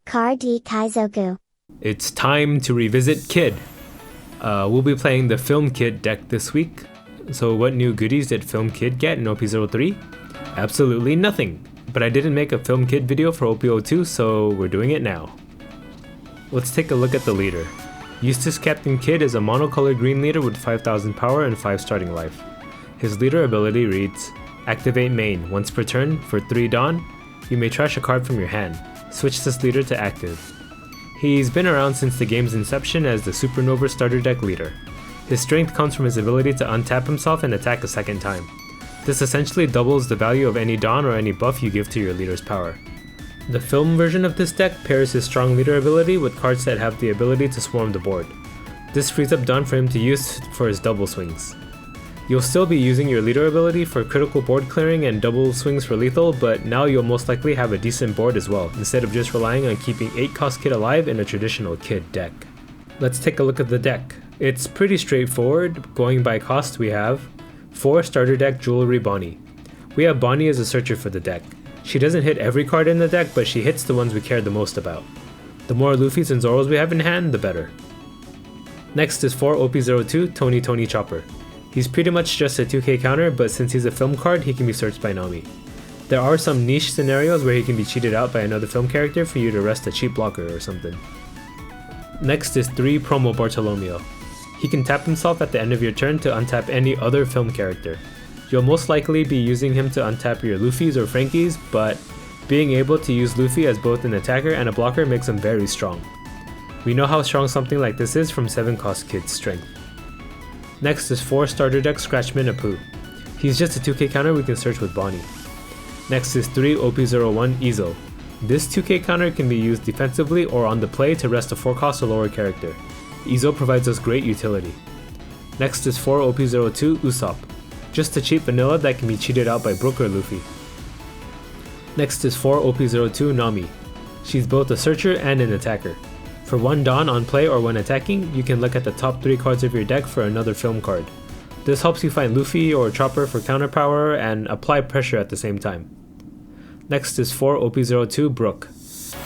Kar di Kaizoku. It's time to revisit Kid. We'll be playing the Film Kid deck this week. So what new goodies did Film Kid get in OP03? Absolutely nothing. But I didn't make a Film Kid video for OP02, so we're doing it now. Let's take a look at the leader. Eustace Captain Kid is a monocolored green leader with 5000 power and 5 starting life. His leader ability reads, Activate main. Once per turn, for 3 Dawn, you may trash a card from your hand. Switch this leader to active. He's been around since the game's inception as the Supernova starter deck leader. His strength comes from his ability to untap himself and attack a second time. This essentially doubles the value of any Dawn or any buff you give to your leader's power. The film version of this deck pairs his strong leader ability with cards that have the ability to swarm the board. This frees up Dawn for him to use for his double swings. You'll still be using your leader ability for critical board clearing and double swings for lethal, but now you'll most likely have a decent board as well, instead of just relying on keeping 8 cost Kid alive in a traditional Kid deck. Let's take a look at the deck. It's pretty straightforward. Going by cost, we have 4 starter deck Jewelry Bonnie. We have Bonnie as a searcher for the deck. She doesn't hit every card in the deck, but she hits the ones we care the most about. The more Luffys and Zoros we have in hand, the better. Next is 4 OP02 Tony Chopper. He's pretty much just a 2k counter, but since he's a film card, he can be searched by Nami. There are some niche scenarios where he can be cheated out by another film character for you to rest a cheap blocker or something. Next is 3 Promo Bartolomeo. He can tap himself at the end of your turn to untap any other film character. You'll most likely be using him to untap your Luffys or Frankies, but being able to use Luffy as both an attacker and a blocker makes him very strong. We know how strong something like this is from 7 cost Kid's strength. Next is 4 starter deck Scratchman Apu. He's just a 2k counter we can search with Bonnie. Next is 3 OP01 Izo. This 2k counter can be used defensively or on the play to rest a 4 cost or lower character. Izo provides us great utility. Next is 4 OP02 Usopp. Just a cheap vanilla that can be cheated out by Brook or Luffy. Next is 4 OP02 Nami. She's both a searcher and an attacker. For 1 Dawn on play or when attacking, you can look at the top 3 cards of your deck for another film card. This helps you find Luffy or Chopper for counter power and apply pressure at the same time. Next is 4 OP02 Brook.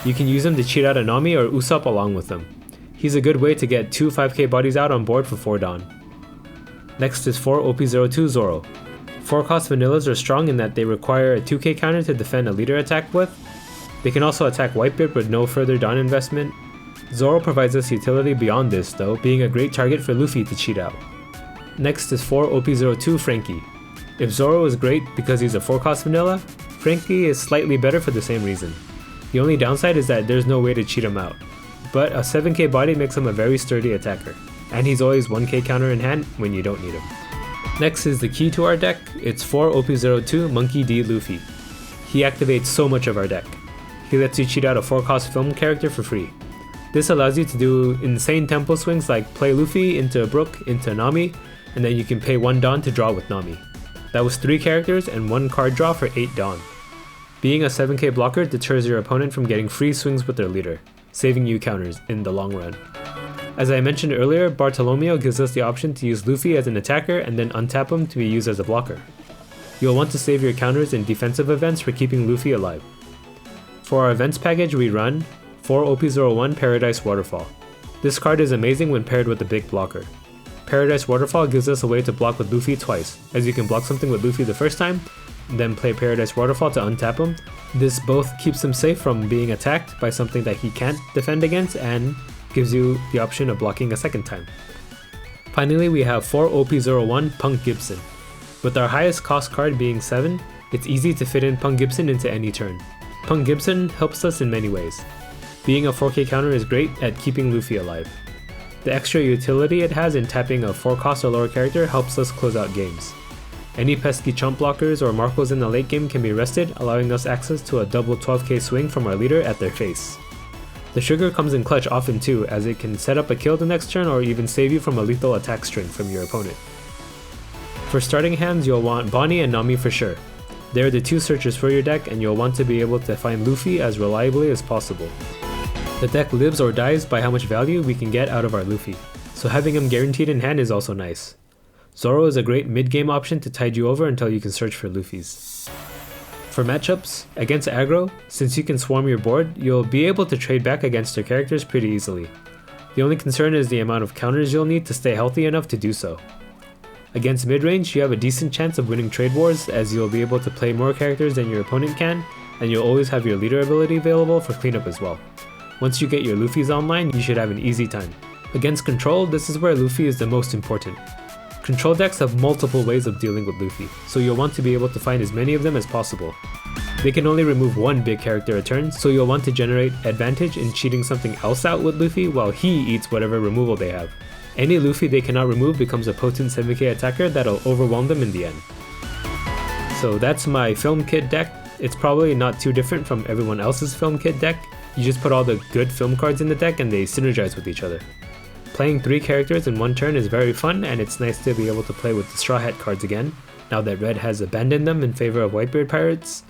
You can use him to cheat out a Nami or Usopp along with them. He's a good way to get 2 5k bodies out on board for 4 Dawn. Next is 4 OP02 Zoro. 4 cost vanillas are strong in that they require a 2k counter to defend a leader attack with. They can also attack Whitebeard with no further Dawn investment. Zoro provides us utility beyond this though, being a great target for Luffy to cheat out. Next is 4 OP02 Frankie. If Zoro is great because he's a 4 cost vanilla, Frankie is slightly better for the same reason. The only downside is that there's no way to cheat him out. But a 7k body makes him a very sturdy attacker, and he's always 1k counter in hand when you don't need him. Next is the key to our deck. It's 4 OP02 Monkey D. Luffy. He activates so much of our deck. He lets you cheat out a 4 cost film character for free. This allows you to do insane tempo swings like play Luffy into Brook into Nami, and then you can pay 1 Dawn to draw with Nami. That was 3 characters and 1 card draw for 8 Dawn. Being a 7k blocker deters your opponent from getting free swings with their leader, saving you counters in the long run. As I mentioned earlier, Bartolomeo gives us the option to use Luffy as an attacker and then untap him to be used as a blocker. You'll want to save your counters in defensive events for keeping Luffy alive. For our events package we run 4 OP01 Paradise Waterfall. This card is amazing when paired with a big blocker. Paradise Waterfall gives us a way to block with Luffy twice, as you can block something with Luffy the first time, then play Paradise Waterfall to untap him. This both keeps him safe from being attacked by something that he can't defend against and gives you the option of blocking a second time. Finally, we have 4 OP01 Punk Gibson. With our highest cost card being 7, it's easy to fit in Punk Gibson into any turn. Punk Gibson helps us in many ways. Being a 4k counter is great at keeping Luffy alive. The extra utility it has in tapping a 4 cost or lower character helps us close out games. Any pesky chump blockers or Marcos in the late game can be rested, allowing us access to a double 12k swing from our leader at their face. The sugar comes in clutch often too, as it can set up a kill the next turn or even save you from a lethal attack string from your opponent. For starting hands, you'll want Bonnie and Nami for sure. They're the 2 searchers for your deck, and you'll want to be able to find Luffy as reliably as possible. The deck lives or dies by how much value we can get out of our Luffy, so having him guaranteed in hand is also nice. Zoro is a great mid-game option to tide you over until you can search for Luffys. For matchups, against aggro, since you can swarm your board, you'll be able to trade back against their characters pretty easily. The only concern is the amount of counters you'll need to stay healthy enough to do so. Against mid-range, you have a decent chance of winning trade wars as you'll be able to play more characters than your opponent can, and you'll always have your leader ability available for cleanup as well. Once you get your Luffys online, you should have an easy time. Against control, this is where Luffy is the most important. Control decks have multiple ways of dealing with Luffy, so you'll want to be able to find as many of them as possible. They can only remove one big character a turn, so you'll want to generate advantage in cheating something else out with Luffy while he eats whatever removal they have. Any Luffy they cannot remove becomes a potent 7k attacker that'll overwhelm them in the end. So that's my Film Kid deck. It's probably not too different from everyone else's Film Kid deck. You just put all the good film cards in the deck and they synergize with each other. Playing 3 characters in one turn is very fun, and it's nice to be able to play with the Strawhat cards again, now that Red has abandoned them in favor of Whitebeard Pirates.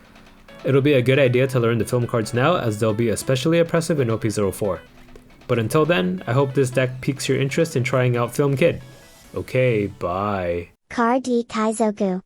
It'll be a good idea to learn the film cards now, as they'll be especially oppressive in OP04. But until then, I hope this deck piques your interest in trying out Film Kid. Okay, bye. Card Kaizoku.